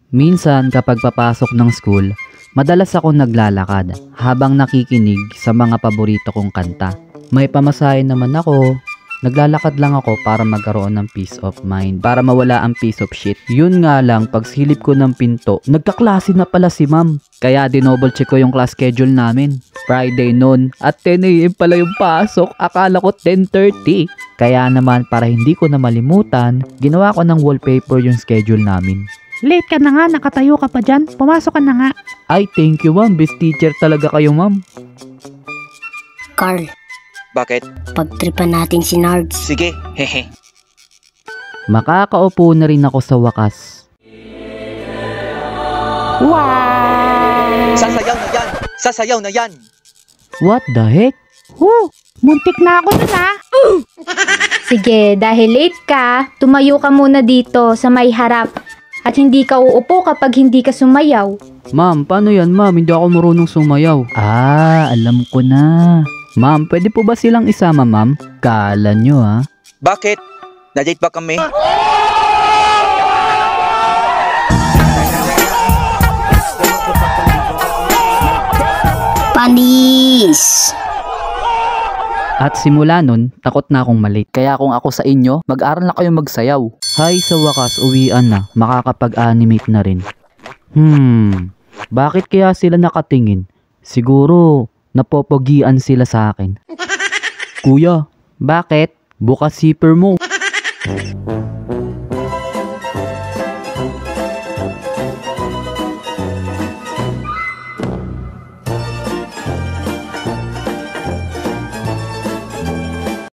Minsan kapag papasok ng school, madalas ako naglalakad habang nakikinig sa mga paborito kong kanta. May pamasahe naman ako. Naglalakad lang ako para magkaroon ng peace of mind, para mawala ang piece of shit. Yun nga lang, pag silip ko ng pinto, nagkaklase na pala si ma'am. Kaya dinouble check ko yung class schedule namin. Friday noon, at 10 AM pala yung pasok. Akala ko 10:30. Kaya naman, para hindi ko na malimutan, ginawa ko ng wallpaper yung schedule namin. Late ka na nga, nakatayo ka pa dyan. Pumasok ka na nga. Ay, thank you ma'am. Best teacher talaga kayo ma'am. Carl, Bakit? pagtripan natin si Nards. Sige, hehe. Makakaupo na rin ako sa wakas. Wow! Sasayaw na yan! Sasayaw na yan! What the heck? Muntik na ako dun ha. Sige, dahil late ka, tumayo ka muna dito sa may harap. At hindi ka uupo kapag hindi ka sumayaw. Ma'am, paano yan ma'am? Hindi ako marunong sumayaw. Ah, alam ko na. Ma'am, pwede po ba silang isama ma'am? Kala nyo ha? Bakit? Na-date ba kami? Panis! At simula nun, takot na akong malate. Kaya kung ako sa inyo, mag-aral na kayo magsayaw. Hay, sa wakas, uwian na. Makakapag-animate na rin. Bakit kaya sila nakatingin? Siguro, napopogian sila sa akin. Kuya, bakit? Bukas zipper mo.